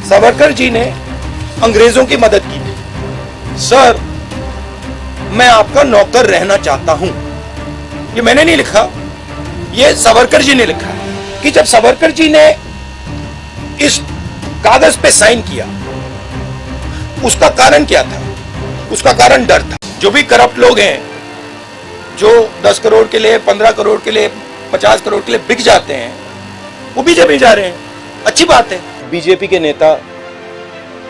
सावरकर जी ने अंग्रेजों की मदद की थी। सर, मैं आपका नौकर रहना चाहता हूं। ये मैंने नहीं लिखा, ये सावरकर जी ने लिखा है कि जब सावरकर जी ने इस कागज पे साइन किया, उसका कारण क्या था? उसका कारण डर था। जो भी करप्ट लोग हैं, जो 10 करोड़ के लिए, 15 करोड़ के लिए, 50 करोड़ के लिए बिक जाते हैं, वो बीजेपी जा रहे हैं। अच्छी बात है। बीजेपी के नेता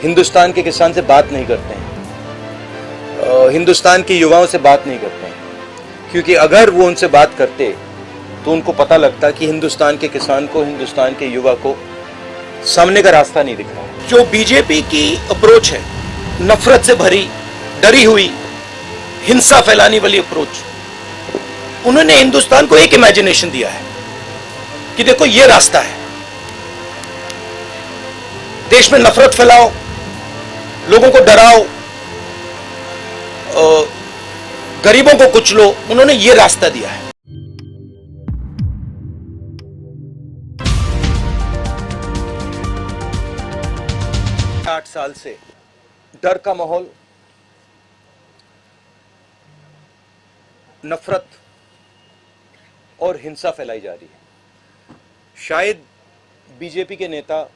हिंदुस्तान के किसान से बात नहीं करते हैं, हिंदुस्तान के युवाओं से बात नहीं करते हैं, क्योंकि अगर वो उनसे बात करते तो उनको पता लगता कि हिंदुस्तान के किसान को, हिंदुस्तान के युवा को सामने का रास्ता नहीं दिख रहा है। जो बीजेपी की अप्रोच है, नफरत से भरी, डरी हुई, हिंसा फैलाने वाली अप्रोच, उन्होंने हिंदुस्तान को एक इमेजिनेशन दिया है कि देखो ये रास्ता है, देश में नफरत फैलाओ, लोगों को डराओ, गरीबों को कुचलो। उन्होंने ये रास्ता दिया है। 8 साल से डर का माहौल, नफरत और हिंसा फैलाई जा रही है। शायद बीजेपी के नेता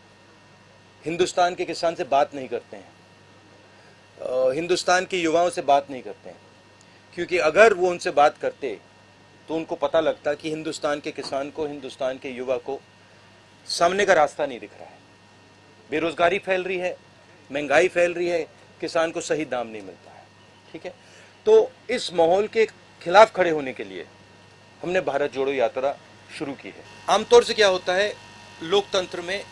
हिंदुस्तान के किसान से बात नहीं करते हैं, हिंदुस्तान के युवाओं से बात नहीं करते हैं, क्योंकि अगर वो उनसे बात करते तो उनको पता लगता कि हिंदुस्तान के किसान को, हिंदुस्तान के युवा को सामने का रास्ता नहीं दिख रहा है। बेरोजगारी फैल रही है, महंगाई फैल रही है, किसान को सही दाम नहीं मिलता है। ठीक है, तो इस माहौल के खिलाफ खड़े होने के लिए हमने भारत जोड़ो यात्रा शुरू की है। आमतौर से क्या होता है, लोकतंत्र में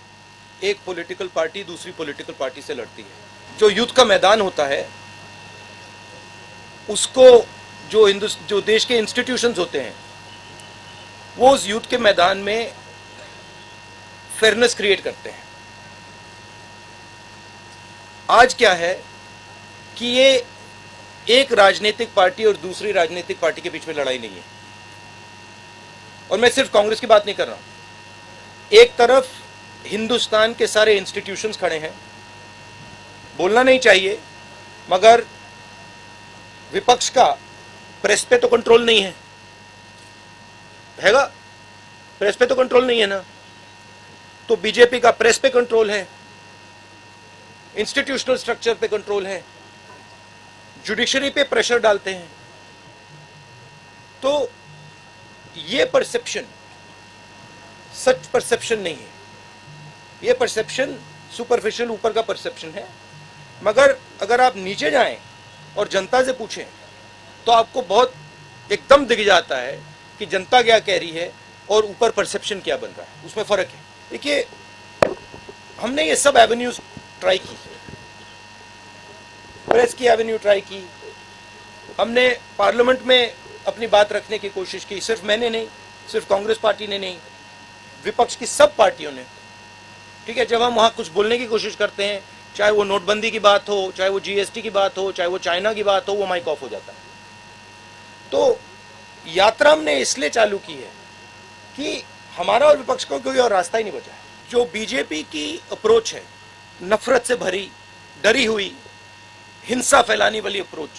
एक पॉलिटिकल पार्टी दूसरी पॉलिटिकल पार्टी से लड़ती है। जो युद्ध का मैदान होता है, उसको जो देश के इंस्टीट्यूशंस होते हैं, वो उस युद्ध के मैदान में फेयरनेस क्रिएट करते हैं। आज क्या है कि ये एक राजनीतिक पार्टी और दूसरी राजनीतिक पार्टी के बीच में लड़ाई नहीं है। और मैं सिर्फ कांग्रेस की बात नहीं कर रहा हूं। एक तरफ हिंदुस्तान के सारे इंस्टीट्यूशंस खड़े हैं, बोलना नहीं चाहिए, मगर विपक्ष का प्रेस पे तो कंट्रोल नहीं है, हैगा? प्रेस पे तो कंट्रोल नहीं है ना। तो बीजेपी का प्रेस पे कंट्रोल है, इंस्टीट्यूशनल स्ट्रक्चर पे कंट्रोल है, जुडिशरी पे प्रेशर डालते हैं। तो ये परसेप्शन सच परसेप्शन नहीं है, ये परसेप्शन सुपरफिशियल ऊपर का परसेप्शन है। मगर अगर आप नीचे जाएं और जनता से पूछें तो आपको बहुत एकदम दिख जाता है कि जनता क्या कह रही है और ऊपर परसेप्शन क्या बन रहा है, उसमें फर्क है। देखिए, हमने ये सब एवेन्यूज ट्राई की, प्रेस की एवेन्यू ट्राई की, हमने पार्लियामेंट में अपनी बात रखने की कोशिश की। सिर्फ मैंने नहीं, सिर्फ कांग्रेस पार्टी ने नहीं, विपक्ष की सब पार्टियों ने। ठीक है, जब हम वहां कुछ बोलने की कोशिश करते हैं, चाहे वो नोटबंदी की बात हो, चाहे वो जीएसटी की बात हो, चाहे वो चाइना की बात हो, वो माइक ऑफ हो जाता है। तो यात्रा हमने इसलिए चालू की है कि हमारा और विपक्ष को कोई और रास्ता ही नहीं बचा है। जो बीजेपी की अप्रोच है, नफरत से भरी, डरी हुई, हिंसा फैलाने वाली अप्रोच,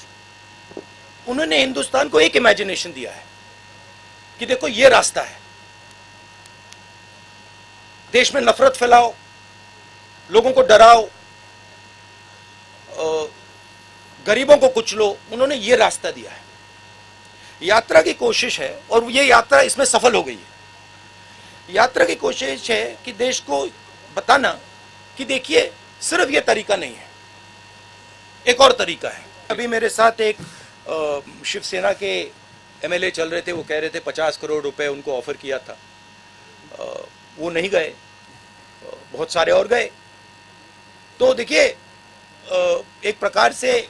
उन्होंने हिंदुस्तान को एक इमेजिनेशन दिया है कि देखो ये रास्ता है, देश में नफरत फैलाओ, लोगों को डराओ, गरीबों को कुचलो। उन्होंने ये रास्ता दिया है। यात्रा की कोशिश है, और ये यात्रा इसमें सफल हो गई है। यात्रा की कोशिश है कि देश को बताना कि देखिए सिर्फ ये तरीका नहीं है, एक और तरीका है। अभी मेरे साथ एक शिवसेना के एमएलए चल रहे थे, वो कह रहे थे 50 करोड़ रुपए उनको ऑफर किया था, वो नहीं गए, बहुत सारे और गए। तो देखिए, एक प्रकार से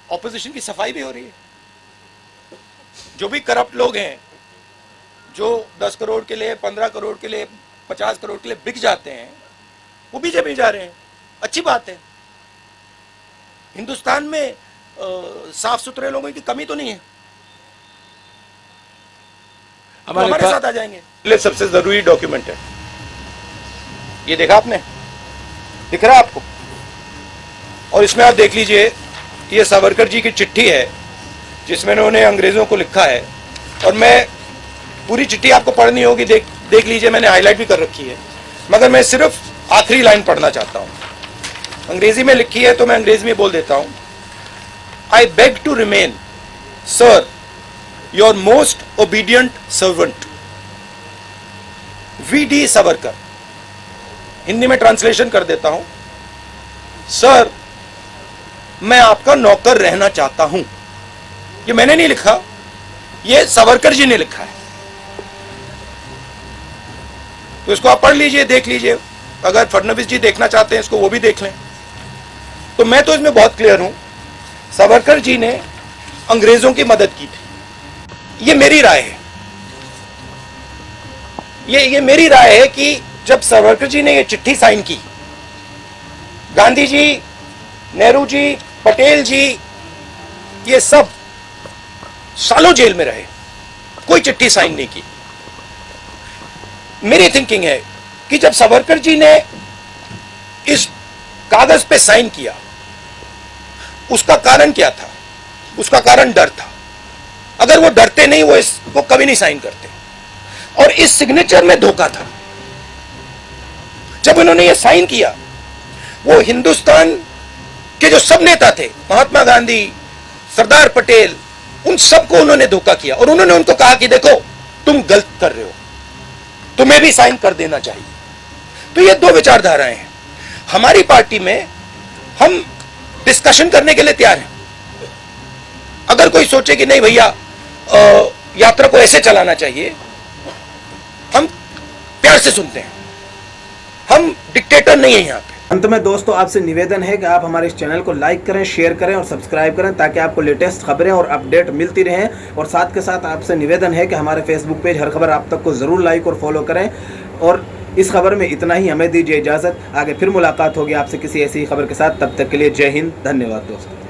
ऑपोजिशन की सफाई भी हो रही है। जो भी करप्ट लोग हैं, जो 10 करोड़ के लिए, 15 करोड़ के लिए, 50 करोड़ के लिए बिक जाते हैं, वो बीजेपी जा रहे हैं। अच्छी बात है। हिंदुस्तान में साफ सुथरे लोगों की कमी तो नहीं है, हमारे साथ आ जाएंगे। सबसे जरूरी डॉक्यूमेंट है ये देखा आपने, दिख रहा है आपको? और इसमें आप देख लीजिए, ये सावरकर जी की चिट्ठी है जिसमें उन्होंने अंग्रेजों को लिखा है। और मैं पूरी चिट्ठी आपको पढ़नी होगी, देख लीजिए, मैंने हाईलाइट भी कर रखी है, मगर मैं सिर्फ आखिरी लाइन पढ़ना चाहता हूं। अंग्रेजी में लिखी है तो मैं अंग्रेजी में बोल देता हूं। I beg to remain sir your most obedient servant V D. Savarkar. Hindi में ट्रांसलेशन कर देता हूं। सर, मैं आपका नौकर रहना चाहता हूं। ये मैंने नहीं लिखा, ये सावरकर जी ने लिखा है। तो इसको आप पढ़ लीजिए, देख लीजिए। अगर फडणवीस जी देखना चाहते हैं इसको, वो भी देख लें। तो मैं तो इसमें बहुत क्लियर हूं, सावरकर जी ने अंग्रेजों की मदद की थी। ये मेरी राय है, ये मेरी राय है कि जब सावरकर जी ने ये चिट्ठी साइन की, गांधी जी, नेहरू जी, पटेल जी, ये सब सालों जेल में रहे, कोई चिट्ठी साइन नहीं की। मेरी थिंकिंग है कि जब सावरकर जी ने इस कागज पे साइन किया, उसका कारण क्या था? उसका कारण डर था। अगर वो डरते नहीं, वो इसको कभी नहीं साइन करते। और इस सिग्नेचर में धोखा था। जब उन्होंने ये साइन किया, वो हिंदुस्तान के जो सब नेता थे, महात्मा गांधी, सरदार पटेल, उन सबको उन्होंने धोखा किया। और उन्होंने उनको कहा कि देखो, तुम गलत कर रहे हो, तुम्हें भी साइन कर देना चाहिए। तो ये दो विचारधाराएं हैं। हमारी पार्टी में हम डिस्कशन करने के लिए तैयार हैं। अगर कोई सोचे कि नहीं भैया, यात्रा को ऐसे चलाना चाहिए, हम प्यार से सुनते हैं। हम डिक्टेटर नहीं है यहाँ पे। अंत में दोस्तों, आपसे निवेदन है कि आप हमारे इस चैनल को लाइक करें, शेयर करें और सब्सक्राइब करें, ताकि आपको लेटेस्ट खबरें और अपडेट मिलती रहें। और साथ के साथ आपसे निवेदन है कि हमारे फेसबुक पेज हर खबर आप तक को ज़रूर लाइक और फॉलो करें। और इस खबर में इतना ही, हमें दीजिए इजाज़त। आगे फिर मुलाकात होगी आपसे किसी ऐसी खबर के साथ। तब तक के लिए जय हिंद, धन्यवाद दोस्तों।